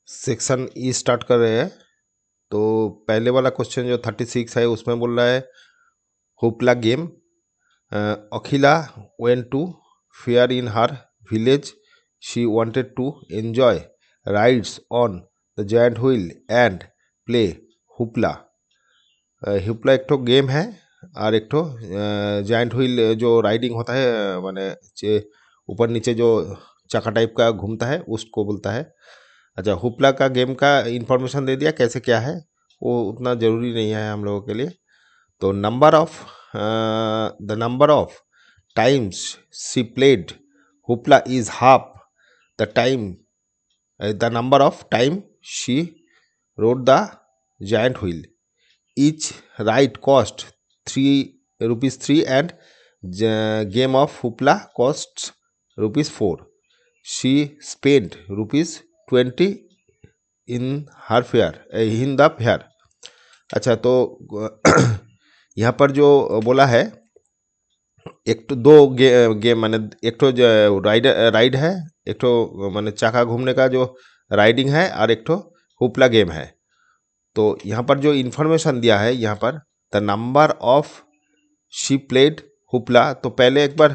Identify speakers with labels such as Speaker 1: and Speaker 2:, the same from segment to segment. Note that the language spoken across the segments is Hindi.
Speaker 1: सेक्शन ई स्टार्ट कर रहे हैं। तो पहले वाला क्वेश्चन जो 36 है उसमें बोल रहा है hoopla game. Akhila went to fair in her village. She wanted to enjoy rides on the giant wheel and play hoopla. Hoopla एक ठो गेम है और एक ठो जायंट व्हील जो राइडिंग होता है, माने ऊपर नीचे जो चक्का टाइप का घूमता है उसको बोलता है। अच्छा, हुपला का गेम का इंफॉर्मेशन दे दिया, कैसे क्या है वो उतना ज़रूरी नहीं है हम लोगों के लिए। तो the number of times she played hoopla is half the number of time she road the giant wheel. each ride cost 3 rupees 3 and game of hoopla costs rupees 4. She spent rupees 20 in her fare in the fare। अच्छा, तो यहाँ पर जो बोला है एक तो दो गेम माने एक तो राइड है, एक तो माने चाका घूमने का जो राइडिंग है और एक तो हुपला गेम है। तो यहाँ पर जो इन्फॉर्मेशन दिया है यहाँ पर the number of she played hoopla, तो पहले एक बार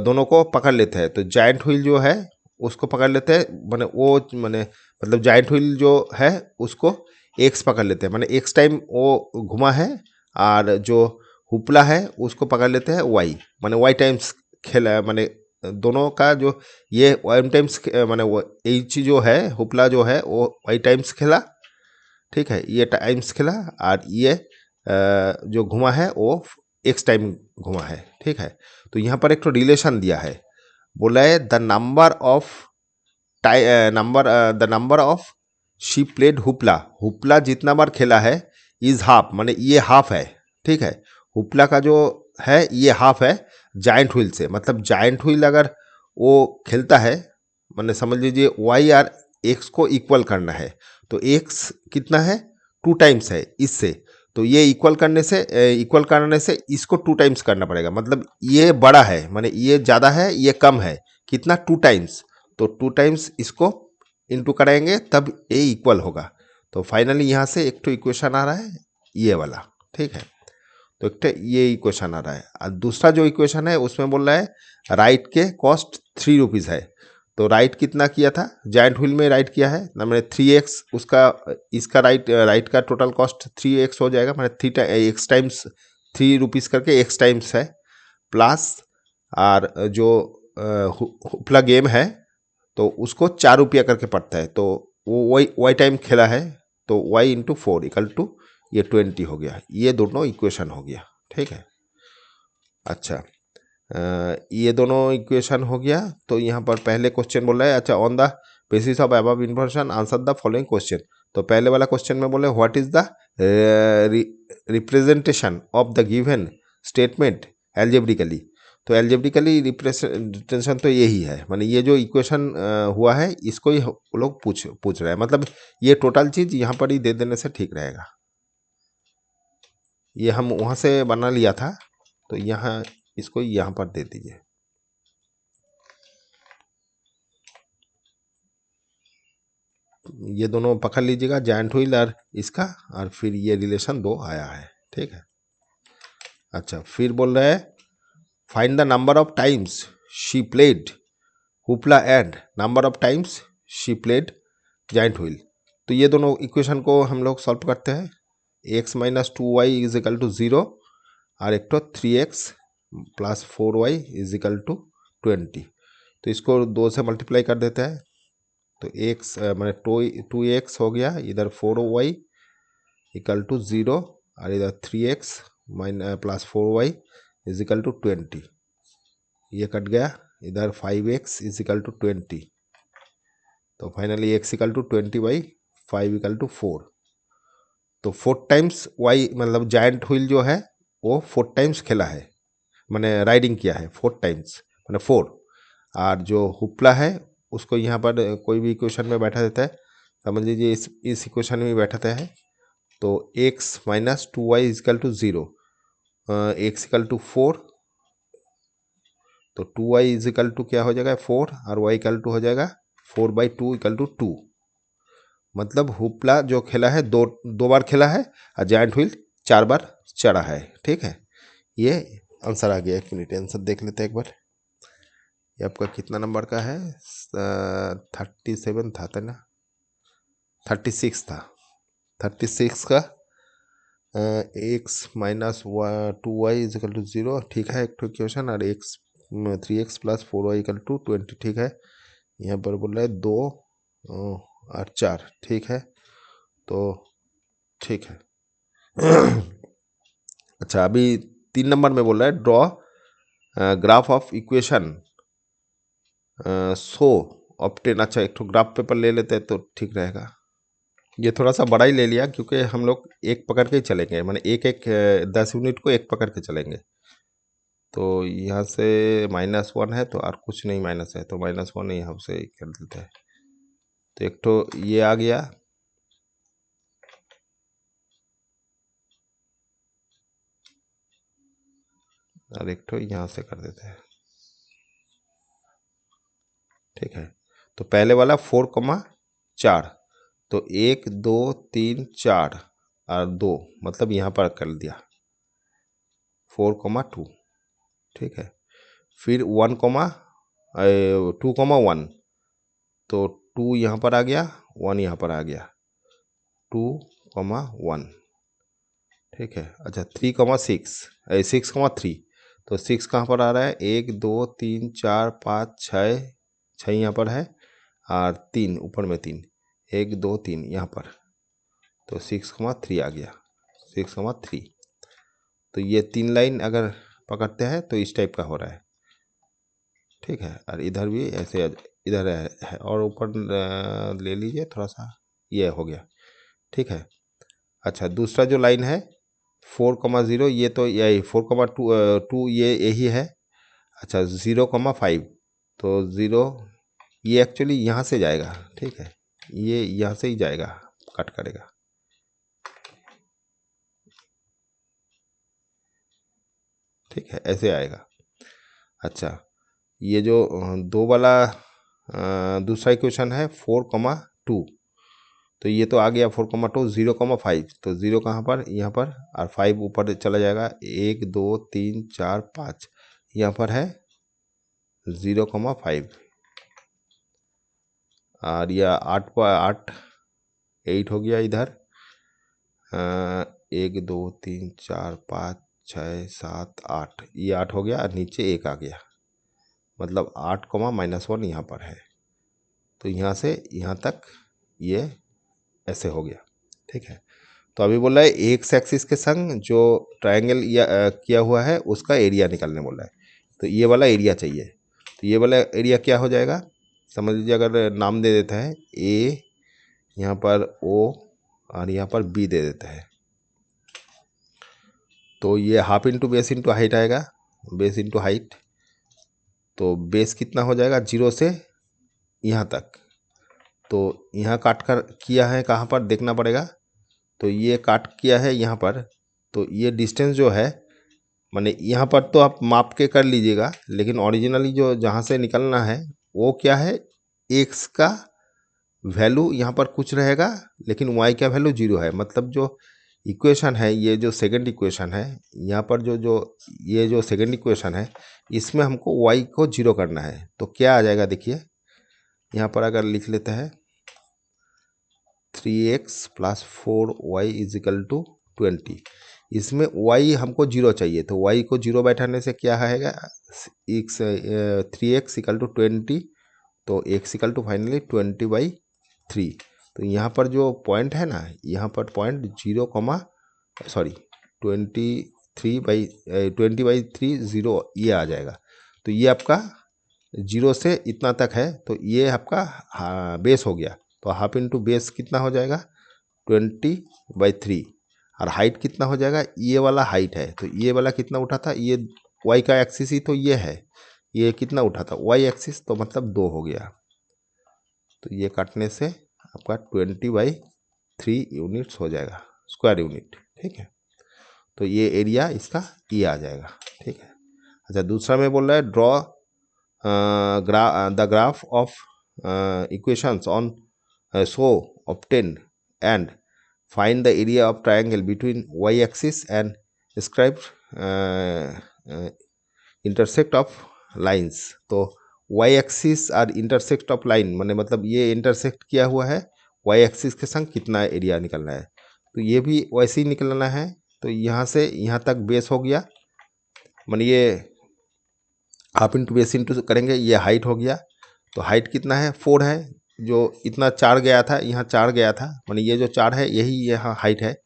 Speaker 1: दोनों को पकड़ लेते हैं। तो जायंट व्हील जो है उसको पकड़ लेते हैं, माने वो माने मतलब जायंट व्हील जो है उसको एक्स पकड़ लेते हैं, माने एक्स टाइम वो घुमा है। और जो हुपला है उसको पकड़ लेते हैं वाई, माने वाई टाइम्स खेला है। माने दोनों का जो ये वाई टाइम्स माने वो एच जो है हुपला जो है वो वाई टाइम्स खेला, ठीक है, ये टाइम्स खेला। और ये जो घुमा है वो एक्स टाइम घुमा है, ठीक है। तो यहाँ पर एक तो रिलेशन दिया है, बोला है the number of she played hoopla. Hoopla जितना बार खेला है इज हाफ, माने ये हाफ है, ठीक है। हुपला का जो है ये हाफ है जायंट व्हील से। मतलब जायंट व्हील अगर वो खेलता है, माने समझ लीजिए वाई आर एक्स को इक्वल करना है, तो एक्स कितना है 2 टाइम्स है इससे। तो ये इक्वल करने से इसको 2 टाइम्स करना पड़ेगा। मतलब ये बड़ा है, माने ये ज़्यादा है ये कम है, कितना 2 टाइम्स। तो 2 टाइम्स इसको इंटू कराएंगे तब ए इक्वल होगा। तो फाइनली यहाँ से एक तो इक्वेशन आ रहा है ये वाला, ठीक है। तो एक तो ये इक्वेशन आ रहा है। और दूसरा जो इक्वेशन है उसमें बोल रहा है राइट के कॉस्ट 3 रुपीज़ है। तो राइट कितना किया था, जायंट व्हील में राइट किया है ना, मैंने 3x उसका इसका राइट का टोटल कॉस्ट 3x हो जाएगा, मैंने एक्स टाइम्स 3 रुपीज़ करके एक्स टाइम्स है प्लस। और जो हुपला गेम है तो उसको 4 रुपया करके पड़ता है, तो वो वाई टाइम खेला है, तो y इंटू 4 इक्वल टू ये 20 हो गया। ये दोनों इक्वेशन हो गया, ठीक है। अच्छा, ये दोनों इक्वेशन हो गया। तो यहाँ पर पहले क्वेश्चन बोल रहा है, अच्छा, on the basis of above information answer the following question. तो पहले वाला क्वेश्चन में बोले what is the representation of the given statement algebraically. तो एल्जेब्रिकली रिप्रेजेंटेशन तो यही है, माने ये जो इक्वेशन हुआ है इसको ही वो लोग पूछ रहे हैं। मतलब ये टोटल चीज़ यहाँ पर ही दे देने से ठीक रहेगा। ये हम वहाँ से बना लिया था, तो यहाँ इसको यहाँ पर दे दीजिए। ये दोनों पकड़ लीजिएगा, जायंट व्हील और इसका, और फिर ये रिलेशन 2 आया है, ठीक है। अच्छा, फिर बोल रहे हैं find the number of times she played hoopla and number of times she played giant wheel. तो ये दोनों इक्वेशन को हम लोग सॉल्व करते हैं। x minus 2y is equal to 0 और एक तो 3x plus 4y is equal to 20। तो इसको 2 से मल्टीप्लाई कर देते हैं, तो x मैंने 2x हो गया, इधर 4y इक्वल टू 0 और इधर 3x plus 4y is equal to 20। ये कट गया, इधर 5x इज इक्वल टू 20। तो finally x equal to 20/5 equal to 4। तो 4 टाइम्स y, मतलब जायंट व्हील जो है वो 4 टाइम्स खेला है, मैंने राइडिंग किया है 4 टाइम्स, मैंने 4। और जो हुपला है उसको यहाँ पर कोई भी इक्वेशन में बैठा देता है, समझ लीजिए इस इक्वेशन में बैठाते हैं। तो x minus 2y is equal to 0, X equal to 4। तो 2y इजिकल टू क्या हो जाएगा 4 और y इक्वल टू हो जाएगा 4/2 इक्वल टू 2। मतलब हुपला जो खेला है दो बार खेला है और जायंट व्हील 4 बार चढ़ा है। ठीक है, ये आंसर आ गया। एक मिनट आंसर देख लेते हैं एक बार। ये आपका कितना नंबर का है? 37 था ना? 36 था। 36 का x-2y इजिकल टू 0। ठीक है, एक तो इक्वेशन। और x 3x plus 4y equal to 20। ठीक है, यहाँ पर बोल रहा है 2 और 4। ठीक है, तो ठीक है। अच्छा, अभी 3 नंबर में बोल रहा है draw graph of equation so obtain. अच्छा, एक तो ग्राफ पेपर ले लेते हैं तो ठीक रहेगा। ये थोड़ा सा बड़ा ही ले लिया क्योंकि हम लोग एक पकड़ के ही चलेंगे, माने एक एक 10 यूनिट को एक पकड़ के चलेंगे। तो यहाँ से -1 है तो और कुछ नहीं माइनस है, तो -1 यहाँ से कर देते हैं। तो एक तो ये आ गया, और एक तो यहाँ से कर देते हैं। ठीक है, तो पहले वाला 4,4, तो 1 2 3 4 और 2, मतलब यहाँ पर कर दिया 4,2। ठीक है, फिर 2,1, तो 2 यहाँ पर आ गया, 1 यहाँ पर आ गया, 2,1। ठीक है, अच्छा 3,6 6,3, तो 6 कहाँ पर आ रहा है? 1 2 3 4 5 6 यहाँ पर है, और 3 ऊपर में 3, 1 2 3 यहाँ पर, तो 6,3 आ गया, 6,3। तो ये 3 लाइन अगर पकड़ते हैं तो इस टाइप का हो रहा है। ठीक है, और इधर भी ऐसे इधर है, और ऊपर ले लीजिए थोड़ा सा, ये हो गया। ठीक है, अच्छा दूसरा जो लाइन है 4,0, ये तो यही 4,2 ये यही है। अच्छा 0,5, तो 0 ये एक्चुअली यहाँ से जाएगा। ठीक है, ये यहाँ से ही जाएगा, कट करेगा। ठीक है, ऐसे आएगा। अच्छा, ये जो दो वाला दूसरा इक्वेशन है 4,2, तो ये तो आ गया 4,2, 0,5, तो 0 कहाँ पर? यहाँ पर, और 5 ऊपर चला जाएगा, 1 2 3 4 5 यहाँ पर है 0,5, और यह 8 पर 8 8 हो गया इधर, 1 2 3 4 5 6 7 8, ये 8 हो गया, और नीचे 1 आ गया, मतलब 8 -1 यहाँ पर है। तो यहाँ से यहाँ तक ये ऐसे हो गया। ठीक है, तो अभी बोल रहा है एक्स एक्सिस के संग जो ट्रायंगल किया हुआ है उसका एरिया निकालने बोल रहा है। तो ये वाला एरिया चाहिए, तो ये वाला एरिया क्या हो जाएगा? समझ लीजिए, अगर नाम दे देता है ए, यहाँ पर ओ, और यहाँ पर बी दे देता है, तो ये half into base into height आएगा, बेस इंटू हाइट। तो बेस कितना हो जाएगा? 0 से यहाँ तक, तो यहाँ काट कर किया है, कहाँ पर देखना पड़ेगा? तो ये काट किया है यहाँ पर, तो ये डिस्टेंस जो है, माने यहाँ पर तो आप माप के कर लीजिएगा, लेकिन ओरिजिनली जो जहाँ से निकलना है वो क्या है? एक्स का वैल्यू यहाँ पर कुछ रहेगा, लेकिन वाई का वैल्यू 0 है। मतलब जो इक्वेशन है, ये जो सेकंड इक्वेशन है, यहाँ पर जो जो ये जो सेकंड इक्वेशन है, इसमें हमको वाई को 0 करना है। तो क्या आ जाएगा देखिए, यहाँ पर अगर लिख लेते हैं 3x + 4y = 20, इसमें y हमको 0 चाहिए, तो y को 0 बैठाने से क्या आएगा? 3x = 20, तो x = फाइनली 20/3। तो यहाँ पर जो पॉइंट है ना, यहाँ पर पॉइंट 20/3 0 ये आ जाएगा। तो ये आपका 0 से इतना तक है, तो ये आपका बेस हो गया। तो हाफ इंटू बेस कितना हो जाएगा? 20/3, और हाइट कितना हो जाएगा? ये वाला हाइट है, तो ये वाला कितना उठा था? ये वाई का एक्सिस ही तो ये है, ये कितना उठा था? वाई एक्सिस, तो मतलब 2 हो गया। तो ये काटने से आपका 20/3 यूनिट्स हो जाएगा, स्क्वायर यूनिट। ठीक है, तो ये एरिया इसका ये आ जाएगा। ठीक है, अच्छा दूसरा में बोल रहा है draw the graph of equations on so obtain and find the area of triangle between y axis and describe intersect of lines। तो y axis और intersect of line माने मतलब ये intersect किया हुआ है y axis के संग कितना एरिया निकलना है, तो ये भी वैसे ही निकलना है। तो यहाँ से यहाँ तक बेस हो गया, माने ये हाफ इंटू बेस इंटू करेंगे, ये हाइट हो गया। तो हाइट कितना है 4 है, जो इतना 4 गया था यहाँ 4 गया था, माने ये जो 4 है यही यहाँ हाइट है।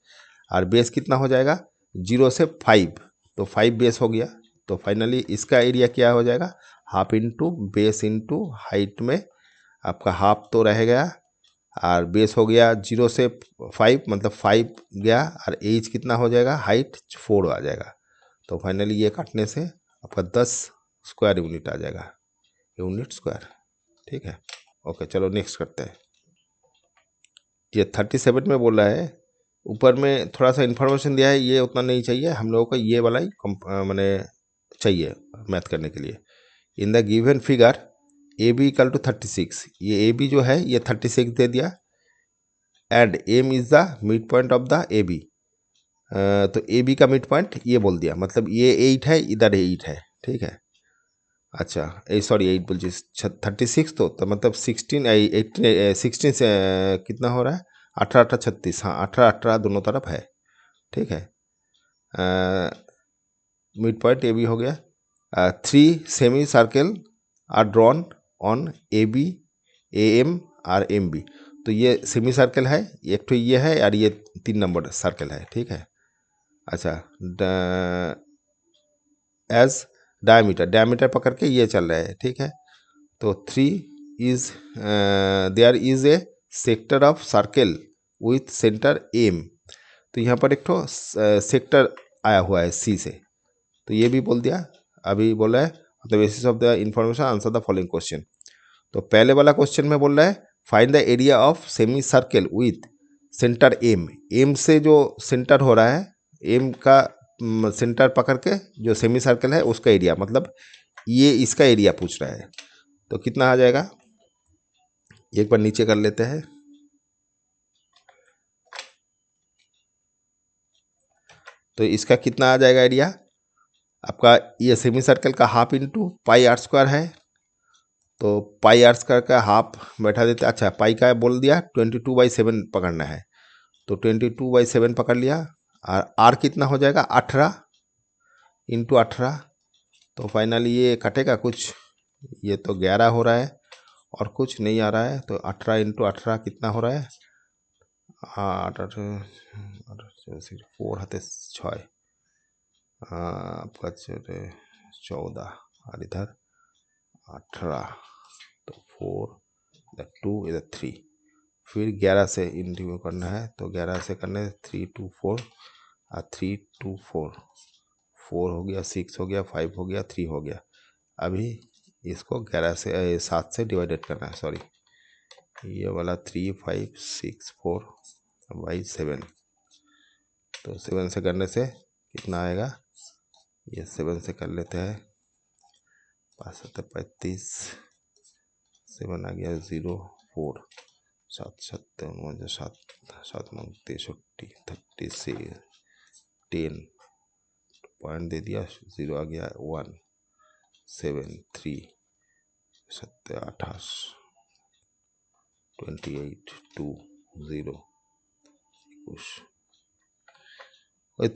Speaker 1: और बेस कितना हो जाएगा 0 से 5, तो 5 बेस हो गया। तो फाइनली इसका एरिया क्या हो जाएगा half into base into height में आपका हाफ तो रह गया, और बेस हो गया 0 से 5 मतलब 5 गया, और एज कितना हो जाएगा हाइट 4 आ जाएगा। तो फाइनली ये काटने से आपका 10 स्क्वायर यूनिट आ जाएगा, यूनिट स्क्वायर। ठीक है, ओके चलो नेक्स्ट करते हैं। ये 37 में बोल रहा है, ऊपर में थोड़ा सा इन्फॉर्मेशन दिया है, ये उतना नहीं चाहिए हम लोगों को, ये वाला ही मैंने चाहिए मैथ करने के लिए। In the given figure A B equal to 36, ये ए बी जो है ये 36 दे दिया, and M is the mid point of the A B. तो ए बी का मिड पॉइंट ये बोल दिया, मतलब ये 8 है, इधर 8 है। ठीक है, अच्छा सॉरी 8 बोल 36, तो मतलब 16 से कितना हो रहा है 18 18 36, हाँ 18 18 दोनों तरफ है। ठीक है, मिड पॉइंट ए बी हो गया। 3 semi circle are drawn on A B A M or M B. तो ये सेमी सर्कल है, एक तो ये है और ये 3 नंबर सर्कल है। ठीक है, अच्छा एज डायमीटर पकड़ के ये चल रहा है। ठीक है, तो 3 is there is a sector of circle with centre M. तो यहाँ पर एक तो सेक्टर आया हुआ है सी से, तो ये भी बोल दिया। अभी बोल रहा है the basis of the information answer the following question. तो पहले वाला क्वेश्चन में बोल रहा है find the area of semi circle with centre M. M से जो सेंटर हो रहा है, एम का सेंटर पकड़ के जो सेमी सर्कल है उसका एरिया, मतलब ये इसका एरिया पूछ रहा है। तो कितना आ जाएगा एक बार नीचे कर लेते हैं। तो इसका कितना आ जाएगा एरिया आपका, ये सेमी सर्कल का half into pi R square है। तो पाई आर स्क्वायर का हाफ बैठा देते, अच्छा पाई का बोल दिया 22/7 पकड़ना है, तो 22/7 पकड़ लिया। और आर कितना हो जाएगा 18 इंटू 18। तो फाइनली ये कटेगा कुछ, ये तो 11 हो रहा है और कुछ नहीं आ रहा है। तो 18 इंटू 18 कितना हो रहा है 4 हाथे 6 आपका 14 और इधर 18, तो 4 इधर 2 इधर 3, फिर 11 से इंटू करना है। तो 11 से करने 3 2 4 और 3 2 4, 4 हो गया, 6 हो गया, 5 हो गया, 3 हो गया। अभी इसको 11 से 7 से डिवाइडेड करना है, सॉरी ये वाला 3 5 6 4/7। तो 7 से करने से कितना आएगा, ये 7 से कर लेते हैं, 5 7 35, 7 आ गया 0 4 7 7 7 7 9 63 36 10 पॉइंट दे दिया, 0 आ गया 1 7 3 7 28 28 2 0 कुछ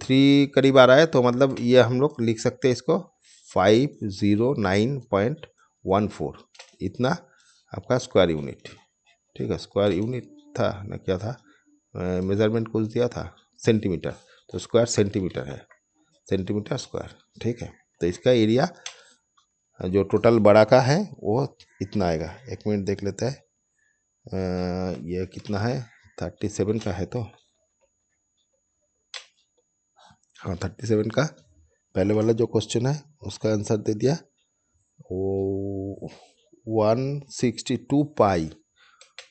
Speaker 1: 3 करीब आ रहा है। तो मतलब ये हम लोग लिख सकते हैं इसको 509.14, इतना आपका स्क्वायर यूनिट। ठीक है, स्क्वायर यूनिट था ना, क्या था मेजरमेंट कुछ दिया था सेंटीमीटर, तो स्क्वायर सेंटीमीटर है, सेंटीमीटर स्क्वायर। ठीक है, तो इसका एरिया जो टोटल बड़ा का है वो इतना आएगा। एक मिनट देख लेते हैं, ये कितना है 37 का है, तो हाँ 37 का पहले वाला जो क्वेश्चन है उसका आंसर दे दिया, वो 162 पाई।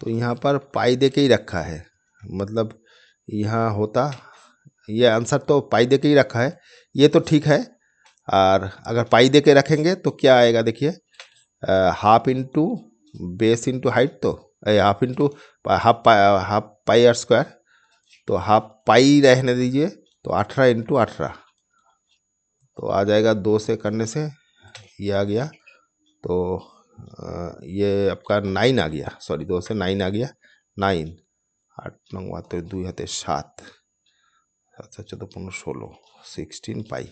Speaker 1: तो यहाँ पर पाई दे के ही रखा है, मतलब यहाँ होता, ये आंसर तो पाई दे के ही रखा है, ये तो ठीक है। और अगर पाई दे के रखेंगे तो क्या आएगा देखिए, half into base into height, तो half into half pi R square, तो हाफ पाई रहने दीजिए, तो 18 इंटू 18, तो आ जाएगा 2 से करने से ये आ गया, तो ये आपका 9 आ गया, सॉरी 2 से 9 आ गया, 9 8 9 बात 2 हाते 7 7 7 14 15 16 16 पाई,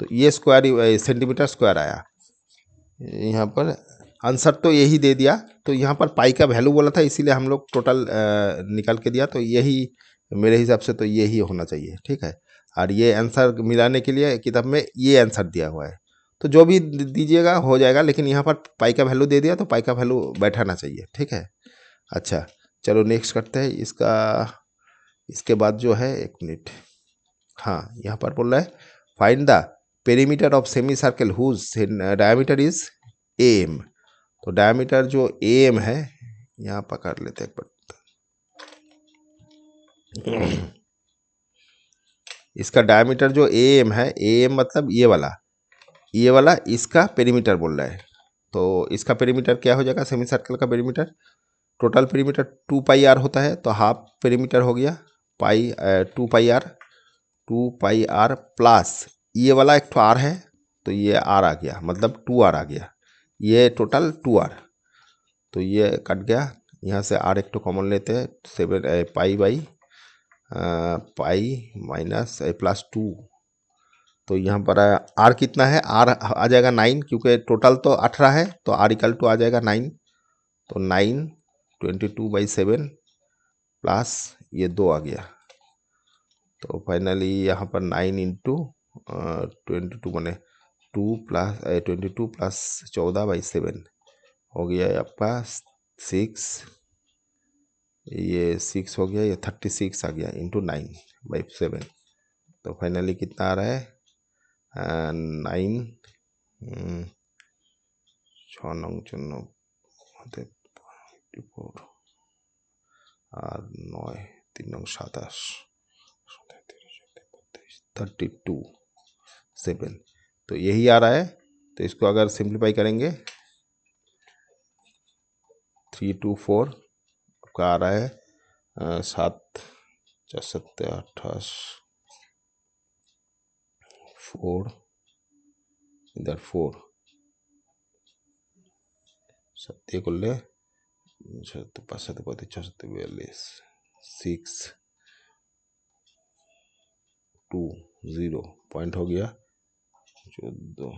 Speaker 1: तो ये स्क्वायर सेंटीमीटर स्क्वायर आया। यहाँ पर आंसर तो यही दे दिया, तो यहाँ पर पाई का वैल्यू बोला था इसीलिए हम लोग टोटल निकाल के दिया, तो यही मेरे हिसाब से तो यही होना चाहिए, ठीक है। और ये आंसर मिलाने के लिए किताब में ये आंसर दिया हुआ है, तो जो भी दीजिएगा हो जाएगा, लेकिन यहाँ पर पाई का वैल्यू दे दिया तो पाई का वैल्यू बैठाना चाहिए, ठीक है। अच्छा चलो नेक्स्ट करते हैं इसका। इसके बाद जो है, एक मिनट, हाँ यहाँ पर बोल रहा है find the perimeter of semi circle whose diameter is M, तो डायमीटर जो एम है यहाँ पर कर लेते हैं एक बार। इसका डायमीटर जो एम है, एम मतलब ये वाला इसका पेरीमीटर बोल रहा है, तो इसका पेरीमीटर क्या हो जाएगा, सेमी सर्कल का perimeter, total perimeter 2 pi R होता है, तो हाफ पेरीमीटर हो गया पाई 2 पाई आर प्लस ये वाला एक तो आर है, तो ये आर आ गया, मतलब 2 आर आ गया, ये टोटल 2 आर, तो ये कट गया, यहाँ से आर एक तो कॉमन लेते हैं, 7 pi by pi minus plus 2, तो यहाँ पर आर कितना है, आर आ जाएगा 9, क्योंकि टोटल तो 18 है, तो आर इक्वल टू आ जाएगा 9, तो 9 22/7 प्लस ये 2 आ गया, तो फाइनली यहाँ पर 9 इंटू 22 बने 2 प्लस 22 प्लस 14/7 हो गया है आपका 6, ये 6 हो गया, ये 36 आ गया इंटू 9/7, तो फाइनली कितना आ रहा है 9 6 9 4 আর 9 3 9 27 32/7, तो यही आ रहा है, तो इसको अगर सिंप्लीफाई करेंगे 324 आपका आ रहा है 7 4 7 28 4 इधर 4 सत्य कर ले 5 7 35 6 7 42 6 2 0 पॉइंट हो गया 14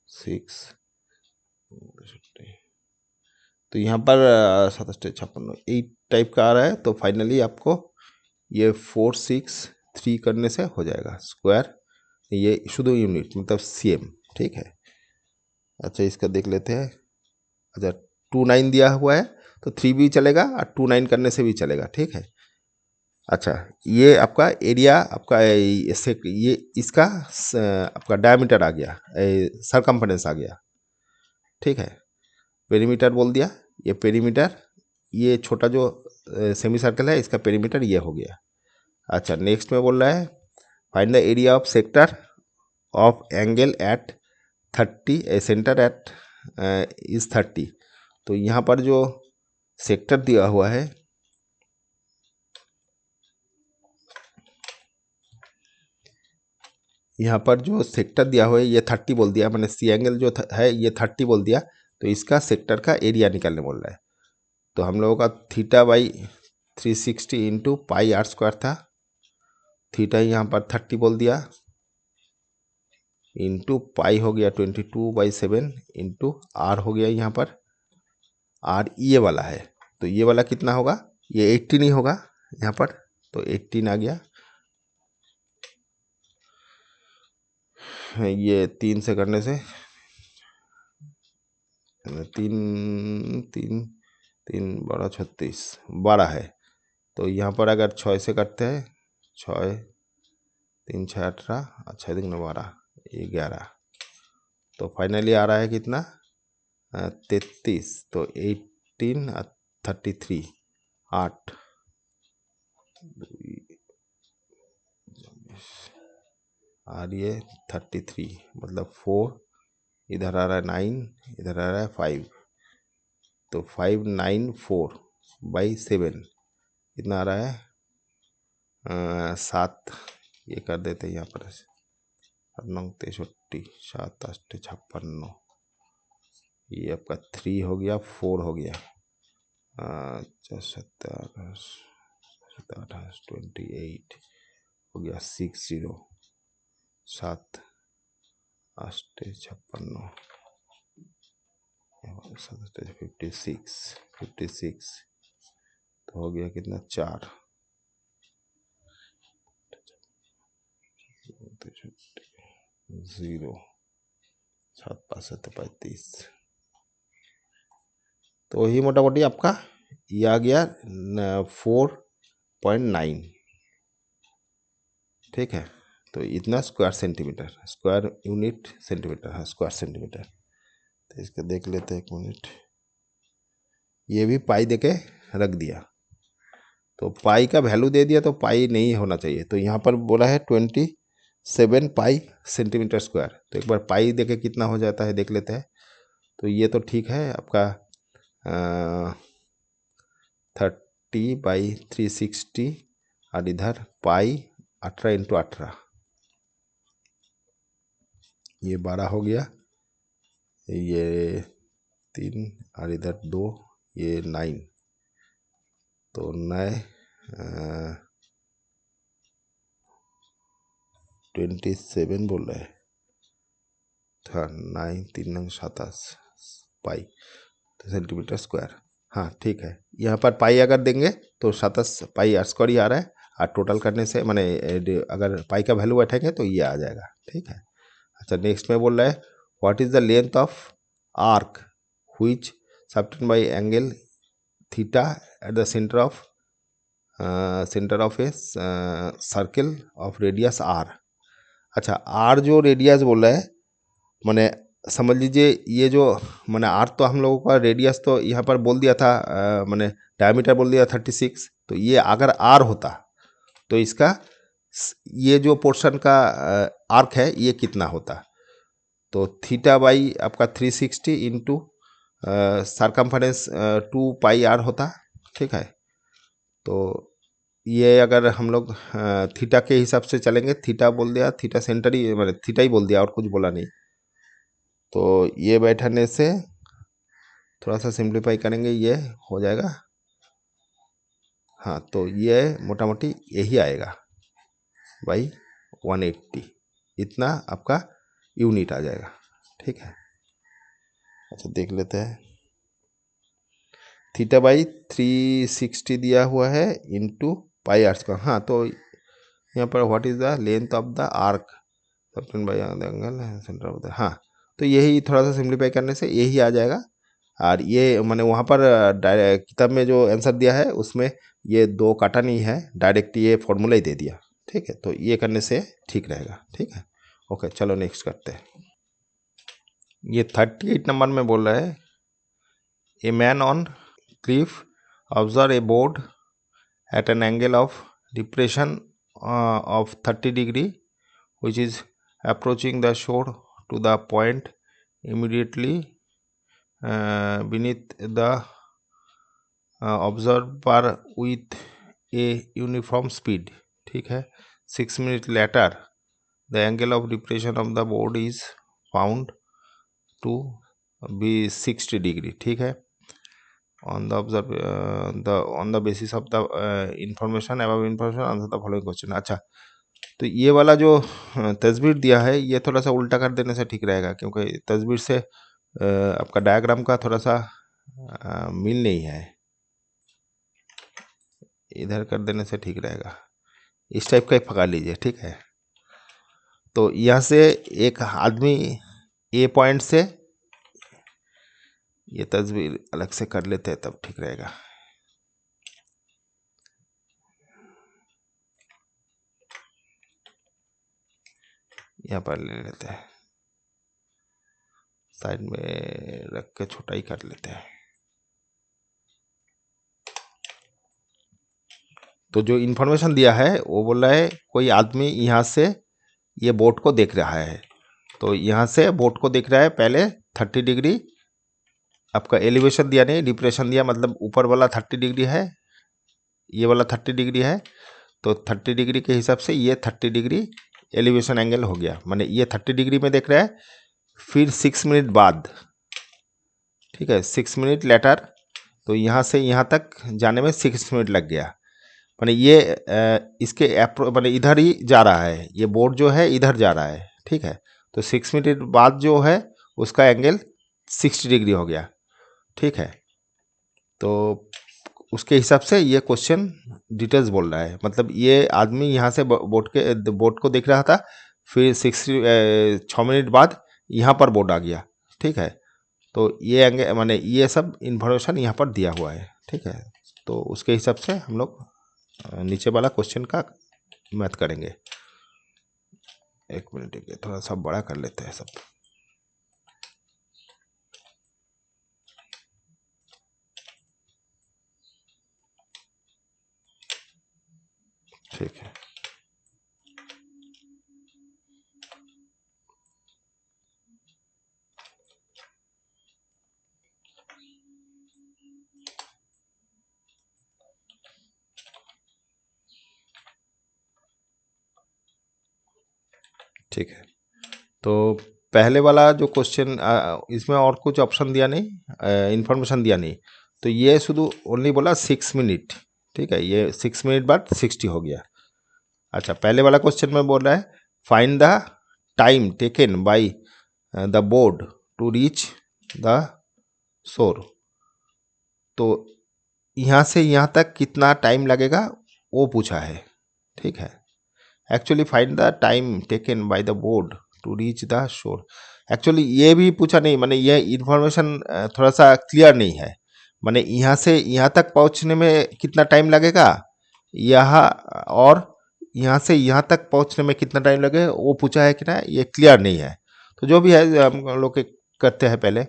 Speaker 1: 6, तो यहाँ पर 27 56 8 टाइप का आ रहा है, तो फाइनली आपको ये 4 6 3 करने से हो जाएगा स्क्वायर, ये शुद्ध यूनिट मतलब सेम, ठीक है। अच्छा इसका देख लेते हैं, अच्छा 2 9 दिया हुआ है, तो 3 भी चलेगा और 2 9 करने से भी चलेगा, ठीक है। अच्छा ये आपका एरिया आपका ये इसका आपका डायमीटर आ गया, सरकमफरेंस आ गया, ठीक है। पेरीमीटर बोल दिया, ये पेरीमीटर, ये छोटा जो सेमी सर्कल है इसका पेरीमीटर ये हो गया। अच्छा नेक्स्ट में बोल रहा है find the area of sector of angle at 30 centre at is 30, तो यहाँ पर जो सेक्टर दिया हुआ है, यहाँ पर जो सेक्टर दिया हुआ है ये 30 बोल दिया, मैंने सी एंगल जो है ये 30 बोल दिया, तो इसका सेक्टर का एरिया निकालने बोल रहा है, तो हम लोगों का θ/360 इंटू पाई आर स्क्वायर था, थीटा यहाँ पर 30 बोल दिया इंटू पाई हो गया 22/7 इंटू आर हो गया, यहाँ पर आर ये वाला है, तो ये वाला कितना होगा, ये 18 ही होगा यहाँ पर, तो 18 आ गया, ये 3 से करने से 3 3 3 12 36 12 है, तो यहाँ पर अगर 6 से करते हैं 6 3 6 18 अच्छा 3 12 11, तो फाइनली आ रहा है कितना 33, तो 18 33 8 और ये 33 मतलब 4, इधर आ रहा है 9, इधर आ रहा है 5, तो 5 9 4, बाई 7 कितना आ रहा है 7, ये कर देते हैं यहाँ पर 9 7 8 56, ये आपका 3 हो गया, 4 हो गया, 27 28 हो गया, 60 7 8 56 56 तो हो गया कितना 4 0 7 5 7 35 तो वही मोटा मोटी आपका ये आ गया 4.9, ठीक है। तो इतना square centimetre, square unit centimetre है, स्क्वायर सेंटीमीटर। तो इसका देख लेते हैं 1 मिनट, ये भी पाई देके रख दिया, तो पाई का वैल्यू दे दिया तो पाई नहीं होना चाहिए, तो यहाँ पर बोला है 27 पाई सेंटीमीटर स्क्वायर। तो एक बार पाई देके कितना हो जाता है देख लेते हैं। तो ये तो ठीक है आपका 30/360 और इधर पाई 18 × 18, ये 12 हो गया, ये 3 और इधर 2, ये 9, तो 9 27 बोल रहा है, हाँ 9 3 9 27 पाई तो सेंटीमीटर स्क्वायर। हाँ ठीक है, यहाँ पर पाई अगर देंगे तो 27 पाई स्क्वायर ही आ रहा है, और टोटल करने से माने अगर पाई का वैल्यू बैठेंगे तो ये आ जाएगा, ठीक है। अच्छा नेक्स्ट में बोल रहा है what is the length of arc which subtend by angle theta at the centre of a circle of radius R. अच्छा आर जो रेडियस बोल रहा है, माने समझ लीजिए ये जो मैंने आर तो हम लोगों का रेडियस तो यहाँ पर बोल दिया था, मैंने डायमीटर बोल दिया 36, तो ये अगर आर होता तो इसका ये जो पोर्शन का आर्क है ये कितना होता, तो थीटा बाई आपका 360 इंटू सरकमफरेंस 2 पाई आर होता, ठीक है। तो ये अगर हम लोग थीटा के हिसाब से चलेंगे, थीटा बोल दिया, थीटा सेंटर ही मैंने थीटा ही बोल दिया और कुछ बोला नहीं, तो ये बैठाने से थोड़ा सा सिंप्लीफाई करेंगे ये हो जाएगा, हाँ तो ये मोटा मोटी यही आएगा बाई 180, इतना आपका यूनिट आ जाएगा, ठीक है। अच्छा देख लेते हैं, थीटा बाई 360 दिया हुआ है इंटू पाई आर स्क्वायर, हाँ तो यहाँ पर what is the length of the arc subtend by angle centre of the, हाँ तो यही थोड़ा सा सिंप्लीफाई करने से यही आ जाएगा। और ये मैंने वहाँ पर किताब में जो आंसर दिया है उसमें ये 2 काटा नहीं है, डायरेक्ट ये फॉर्मूला ही दे दिया, ठीक है। तो ये करने से ठीक रहेगा, ठीक है। ओके चलो नेक्स्ट करते हैं। ये 38 नंबर में बोल रहा है a man on cliff observe a board at an angle of depression of 30 degree which is approaching the shore to the point immediately beneath the observer with a uniform speed, ठीक है। 6 minutes later the angle of depression of the board is found to be 60 degree, ठीक है। on the basis of the information above information answer the following question। अच्छा तो ये वाला जो तस्वीर दिया है ये थोड़ा सा उल्टा कर देने से ठीक रहेगा, क्योंकि तस्वीर से आपका डायग्राम का थोड़ा सा मिल नहीं है, इधर कर देने से ठीक रहेगा, इस टाइप का ही पकड़ लीजिए, ठीक है। तो यहाँ से एक आदमी ए पॉइंट से, ये तस्वीर अलग से कर लेते हैं तब ठीक रहेगा। यहाँ पर ले लेते हैं, साइड में रख के छोटा ही कर लेते हैं। तो जो इन्फॉर्मेशन दिया है वो बोल रहा है कोई आदमी यहाँ से ये बोट को देख रहा है, तो यहाँ से बोट को देख रहा है पहले 30 डिग्री आपका एलिवेशन दिया नहीं, डिप्रेशन दिया, मतलब ऊपर वाला 30 डिग्री है, ये वाला 30 डिग्री है, तो 30 डिग्री के हिसाब से ये 30 डिग्री एलिवेशन एंगल हो गया, माने ये 30 डिग्री में देख रहा है। फिर 6 मिनट बाद, ठीक है, 6 मिनट लेटर, तो यहाँ से यहाँ तक जाने में 6 मिनट लग गया। माने ये इसके माने इधर ही जा रहा है, ये बोर्ड जो है इधर जा रहा है, ठीक है। तो 6 मिनट बाद जो है उसका एंगल 60 डिग्री हो गया, ठीक है। तो उसके हिसाब से ये क्वेश्चन डिटेल्स बोल रहा है, मतलब ये आदमी यहाँ से बोर्ड को देख रहा था, फिर 6 मिनट बाद यहाँ पर बोर्ड आ गया, ठीक है। तो ये एंगल माने ये सब इंफॉर्मेशन यहाँ पर दिया हुआ है, ठीक है। तो उसके हिसाब से हम लोग नीचे वाला क्वेश्चन का मैथ करेंगे। एक मिनट, थोड़ा सा बड़ा कर लेते हैं सब। ठीक है, ठीक है। तो पहले वाला जो क्वेश्चन, इसमें और कुछ ऑप्शन दिया नहीं, इंफॉर्मेशन दिया नहीं, तो ये शुद्ध ओनली बोला 6 मिनट, ठीक है। ये 6 मिनट बाद 60 हो गया। अच्छा, पहले वाला क्वेश्चन में बोल रहा है find the time taken by the board to reach the shore. तो यहाँ से यहाँ तक कितना टाइम लगेगा वो पूछा है, ठीक है। Actually find the time taken by the board to reach the shore, actually ये भी पूछा नहीं, माने ये इन्फॉर्मेशन थोड़ा सा क्लियर नहीं है। माने यहाँ से यहाँ तक पहुँचने में कितना टाइम लगेगा, यहाँ और यहाँ से यहाँ तक पहुँचने में कितना टाइम लगेगा वो पूछा है कि ना, ये क्लियर नहीं है। तो जो भी है हम लोग करते हैं पहले,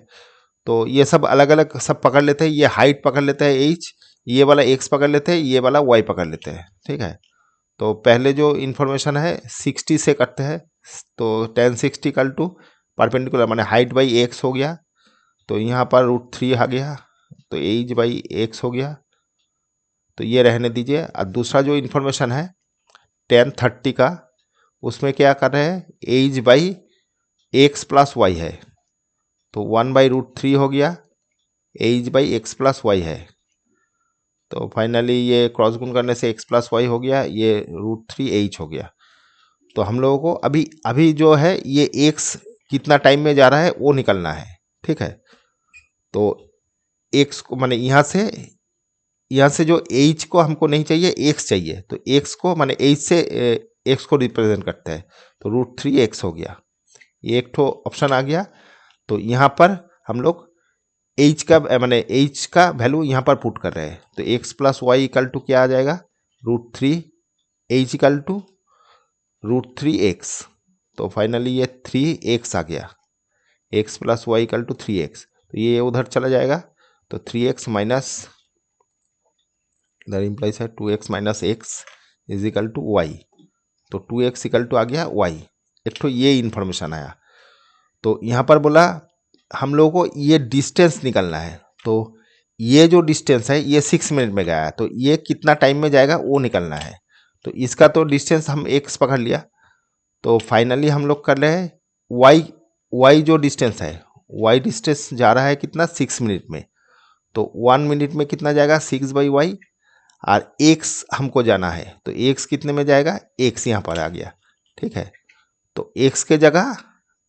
Speaker 1: तो ये सब अलग अलग सब पकड़ लेते हैं। ये हाइट पकड़ लेते हैं एच, ये वाला एक्स पकड़ लेते हैं, ये वाला वाई पकड़ लेते हैं, ठीक है। तो पहले जो इन्फॉर्मेशन है 60 से करते हैं, तो 1060 इक्वल टू परपेंडिकुलर माने हाइट बाई एक्स हो गया, तो यहाँ पर √3 आ गया, तो एज बाई एक्स हो गया, तो ये रहने दीजिए। और दूसरा जो इन्फॉर्मेशन है 1030 का, उसमें क्या कर रहे हैं, H by X plus Y है, तो 1/√3 हो गया, H by X plus Y है, तो फाइनली ये क्रॉस गुण करने से x प्लस वाई हो गया, ये √3h हो गया। तो हम लोगों को अभी अभी जो है ये x कितना टाइम में जा रहा है वो निकलना है, ठीक है। तो x को माने यहाँ से जो h को हमको नहीं चाहिए, x चाहिए, तो x को माने h से x को रिप्रेजेंट करते हैं, तो √3x हो गया, ये एक ठो ऑप्शन आ गया। तो यहाँ पर हम लोग एच का माने एच का वैल्यू यहाँ पर पुट कर रहे हैं, तो X plus Y equal to क्या आ जाएगा, √3 एच इक्वल टू √3x, तो फाइनली ये 3x आ गया, X plus Y equal to 3x, तो ये उधर चला जाएगा, तो 3x माइनस इधर इम्प्लाइज है 2x minus X is equal to Y, तो 2x इक्वल टू आ गया y। एक तो ये इन्फॉर्मेशन आया। तो यहाँ पर बोला हम लोगों को ये डिस्टेंस निकलना है, तो ये जो डिस्टेंस है ये 6 मिनट में गया है, तो ये कितना टाइम में जाएगा वो निकलना है। तो इसका तो डिस्टेंस हम x पकड़ लिया, तो फाइनली हम लोग कर रहे हैं y जो डिस्टेंस है, y डिस्टेंस जा रहा है कितना 6 मिनट में, तो 1 मिनट में कितना जाएगा 6/y, और x हमको जाना है, तो x कितने में जाएगा, x यहाँ पर आ गया, ठीक है। तो x के जगह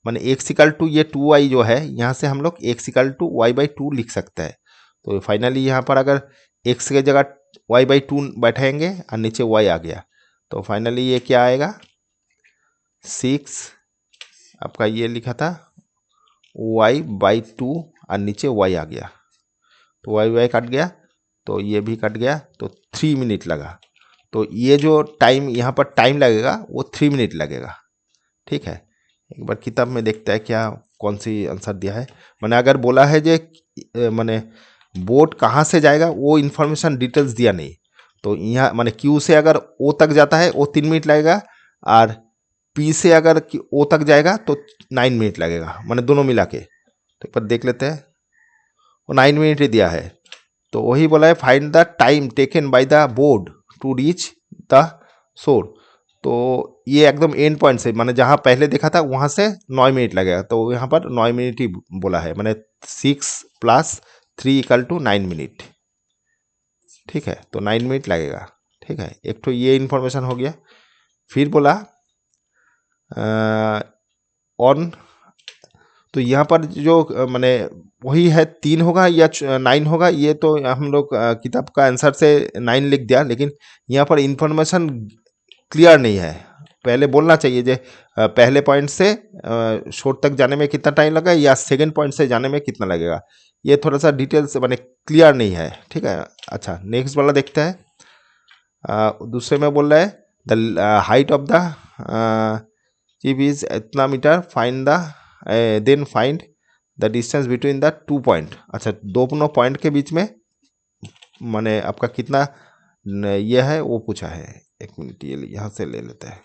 Speaker 1: माने एक्स इक्वल टू ये 2y जो है, यहाँ से हम लोग x इक्वल टू y/2 लिख सकते हैं। तो फाइनली यहाँ पर अगर x के जगह y/2 बैठाएंगे और नीचे y आ गया, तो फाइनली ये क्या आएगा 6, आपका ये लिखा था y/2 और नीचे y आ गया, तो y कट गया, तो ये भी कट गया, तो 3 मिनट लगा। तो ये जो टाइम यहाँ पर टाइम लगेगा वो 3 मिनट लगेगा, ठीक है। एक बार किताब में देखता है क्या कौन सी आंसर दिया है। मैंने अगर बोला है जे मैंने बोट कहाँ से जाएगा वो इन्फॉर्मेशन डिटेल्स दिया नहीं, तो यहाँ मैंने क्यू से अगर ओ तक जाता है वो 3 मिनट लगेगा, और पी से अगर ओ तक जाएगा तो 9 मिनट लगेगा, मैंने दोनों मिला के। तो एक बार देख लेते हैं, वो 9 मिनट ही दिया है। तो वही बोला है find the time taken by the board to reach the shore. तो ये एकदम एंड पॉइंट से, माने जहाँ पहले देखा था वहाँ से 9 मिनट लगेगा, तो यहाँ पर 9 मिनट ही बोला है, माने 6 + 3 = 9 मिनट। ठीक है, तो 9 मिनट लगेगा। ठीक है, एक तो ये इन्फॉर्मेशन हो गया। फिर बोला ऑन, तो यहाँ पर जो माने वही है 3 होगा या 9 होगा, ये तो हम लोग किताब का आंसर से 9 लिख दिया, लेकिन यहाँ पर इन्फॉर्मेशन क्लियर नहीं है। पहले बोलना चाहिए जे पहले पॉइंट से शोर तक जाने में कितना टाइम लगा या सेकंड पॉइंट से जाने में कितना लगेगा, ये थोड़ा सा डिटेल्स माने क्लियर नहीं है। ठीक है, अच्छा नेक्स्ट वाला देखते हैं। दूसरे में बोल रहा है the height of the chip is इतना मीटर, find the then find the distance between the 2 point. अच्छा, दोनों पॉइंट के बीच में माने आपका कितना ये है वो पूछा है। एक मिनट, ये यहाँ से ले लेते हैं।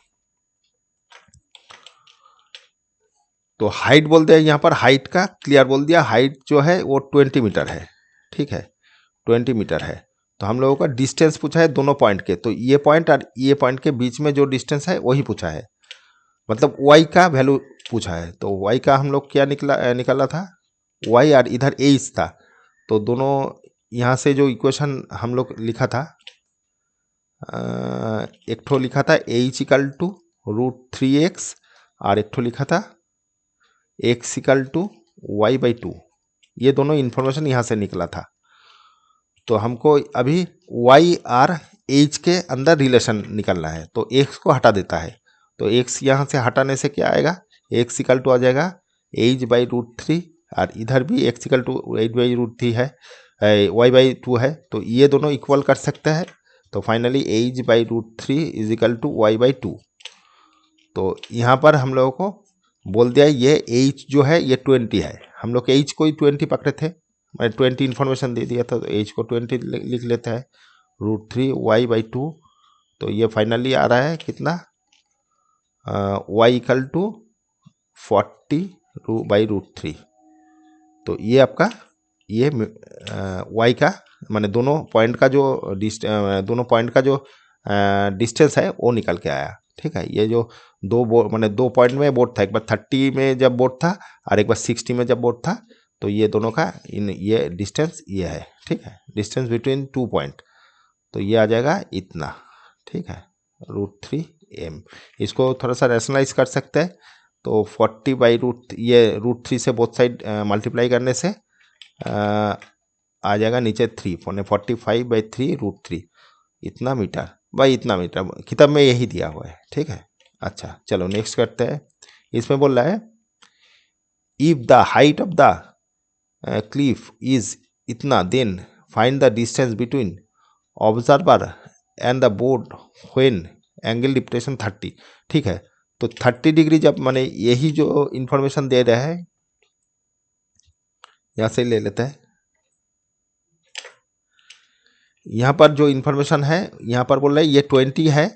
Speaker 1: तो हाइट बोल दिया, यहाँ पर हाइट का क्लियर बोल दिया, हाइट जो है वो 20 मीटर है। ठीक है, 20 मीटर है। तो हम लोगों का डिस्टेंस पूछा है दोनों पॉइंट के, तो ये पॉइंट और ये पॉइंट के बीच में जो डिस्टेंस है वही पूछा है, मतलब y का वैल्यू पूछा है। तो y का हम लोग क्या निकाला था, y और इधर एच था, तो दोनों यहाँ से जो इक्वेशन हम लोग लिखा था, एक ठो लिखा था h = √3x और एक ठो लिखा था x = y/2। ये दोनों इन्फॉर्मेशन यहाँ से निकला था। तो हमको अभी y और h के अंदर रिलेशन निकलना है, तो x को हटा देता है। तो x यहाँ से हटाने से क्या आएगा, x = आ जाएगा h/√3 और इधर भी x = h/√3 है, y/2 है, तो ये दोनों इक्वल कर सकते हैं। तो फाइनली h/√3 = y/2। तो यहाँ पर हम लोगों को बोल दिया ये h जो है ये 20 है, हम लोग h को ही 20 पकड़े थे, मैं 20 इन्फॉर्मेशन दे दिया था, तो h को 20 लिख लेते हैं, √3 y/2। तो ये फाइनली आ रहा है कितना, y = 40/√3। तो ये आपका ये y का माने दोनों पॉइंट का जो डिस्टेंस है वो निकल के आया। ठीक है, ये जो माने दो पॉइंट में बोर्ड था, एक बार 30 में जब बोर्ड था और एक बार 60 में जब बोर्ड था, तो ये दोनों का ये डिस्टेंस ये है। ठीक है, डिस्टेंस बिटवीन 2 पॉइंट, तो ये आ जाएगा इतना। ठीक है, √3m। इसको थोड़ा सा रैशनलाइज कर सकते हैं, तो 40/√, ये √3 से बोथ साइड मल्टीप्लाई करने से आ जाएगा नीचे 3, 45/3 √3, इतना मीटर बाई इतना मीटर, किताब में यही दिया हुआ है। ठीक है, अच्छा चलो नेक्स्ट करते हैं। इसमें बोल रहा है if the height of the cliff is इतना, then find the distance between observer and the board when angle depression 30। ठीक है, तो 30 डिग्री जब माने यही जो इंफॉर्मेशन दे रहा है, यहाँ से ले लेते हैं। यहाँ पर जो इंफॉर्मेशन है यहाँ पर बोल रहे हैं ये 20 है,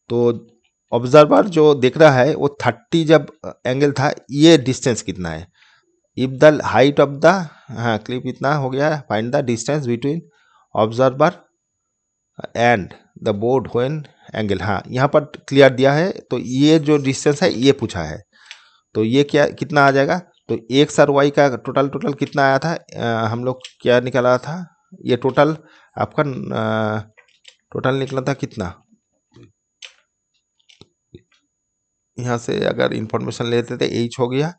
Speaker 1: तो ऑब्जर्वर जो देख रहा है वो 30 जब एंगल था, ये डिस्टेंस कितना है। If the height of the, हाँ क्लिप इतना हो गया, find the distance between observer and the board when angle, हाँ यहाँ पर क्लियर दिया है, तो ये जो डिस्टेंस है ये पूछा है। तो ये क्या कितना आ जाएगा, तो x और y का टोटल कितना आया था, हम लोग क्या निकाला था, ये टोटल आपका टोटल निकला था कितना, यहाँ से अगर इंफॉर्मेशन लेते थे h हो गया,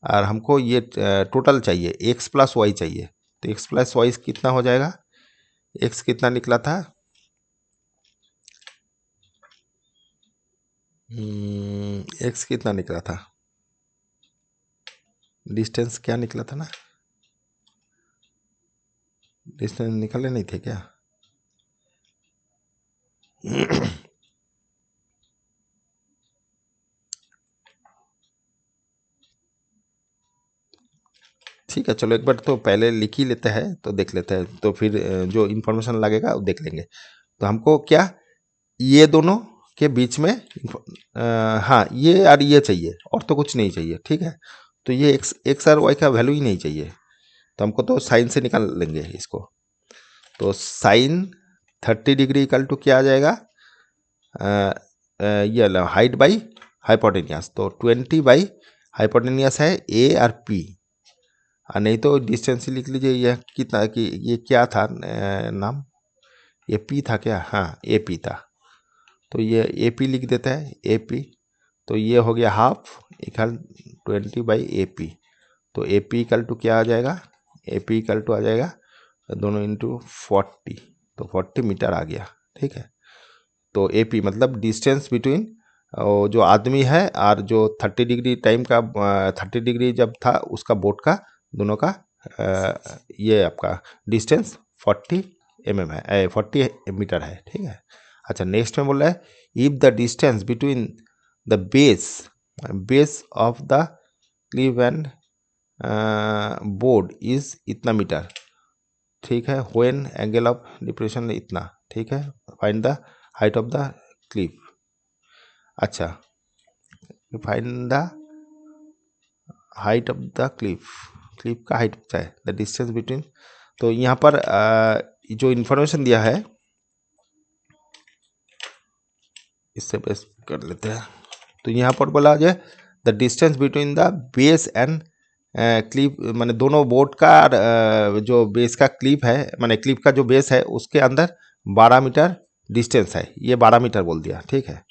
Speaker 1: और हमको ये टोटल चाहिए x + y चाहिए, तो x + y कितना हो जाएगा, x कितना निकला था, x कितना निकला था, डिस्टेंस क्या निकला था ना, डिस्टेंस निकले नहीं थे क्या ठीक है, चलो एक बार तो पहले लिख ही लेते हैं, तो देख लेते हैं, तो फिर जो इन्फॉर्मेशन लगेगा वो देख लेंगे। तो हमको क्या ये दोनों के बीच में हाँ ये और ये चाहिए, और तो कुछ नहीं चाहिए। ठीक है, तो ये एक्स और वाई का वैल्यू ही नहीं चाहिए। तो हमको तो साइन से निकाल लेंगे इसको। तो साइन 30 डिग्री इक्वल टू क्या आ जाएगा, ये हाइट बाई हाइपोटेनियस। तो 20 बाई हाइपोटेनियस है ए और पी, और नहीं तो डिस्टेंस लिख लीजिए। यह कितना कि ये क्या था नाम, ये पी था क्या, हाँ ए पी था। तो ये ए पी लिख देता है, ए पी। तो ये हो गया half equal 20 by A P. तो ए पी इक्वल टू क्या आ जाएगा, ए पी इक्वल टू आ जाएगा दोनों इंटू 40, तो 40 मीटर आ गया। ठीक है। तो ए पी मतलब डिस्टेंस बिटवीन जो आदमी है और जो 30 डिग्री टाइम का 30 डिग्री जब था उसका बोट का, दोनों का ये आपका डिस्टेंस 40 mm है, 40 मीटर है। ठीक है। अच्छा, नेक्स्ट में बोल रहा है if the distance between the base of the cliff and board is इतना मीटर। ठीक है। व्हेन एंगल ऑफ डिप्रेशन इतना। ठीक है। Find the height of the cliff. अच्छा, find the height of the cliff का हाइट पूछा है, द डिस्टेंस बिटवीन। तो यहाँ पर जो इन्फॉर्मेशन दिया है इससे बेस कर लेते हैं। तो यहाँ पर बोला जाए the distance between the base and clip, माने दोनों बोट का जो बेस का क्लिप है, माने क्लिप का जो बेस है उसके अंदर 12 मीटर डिस्टेंस है। ये 12 मीटर बोल दिया। ठीक है।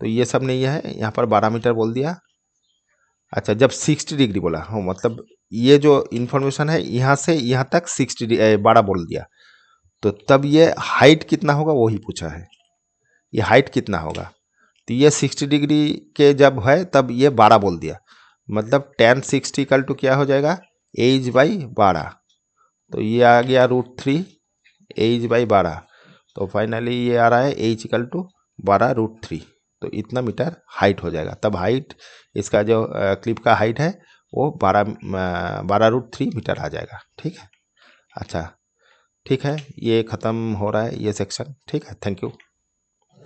Speaker 1: तो ये सब नहीं है, यहाँ पर 12 मीटर बोल दिया। अच्छा, जब 60 डिग्री बोला, हाँ मतलब ये जो इन्फॉर्मेशन है यहाँ से यहाँ तक 12 बोल दिया, तो तब ये हाइट कितना होगा वही पूछा है। ये हाइट कितना होगा, तो ये 60 डिग्री के जब है तब ये 12 बोल दिया, मतलब tan 60 इक्वल टू क्या हो जाएगा, एज बाई 12। तो ये आ गया √3 एज बाई 12। तो फाइनली ये आ रहा है एज इक्वल टू 12√3। तो इतना मीटर हाइट हो जाएगा। तब हाइट इसका जो क्लिप का हाइट है वो 12√3 मीटर आ जाएगा। ठीक है। अच्छा, ठीक है, ये ख़त्म हो रहा है ये सेक्शन। ठीक है, थैंक यू।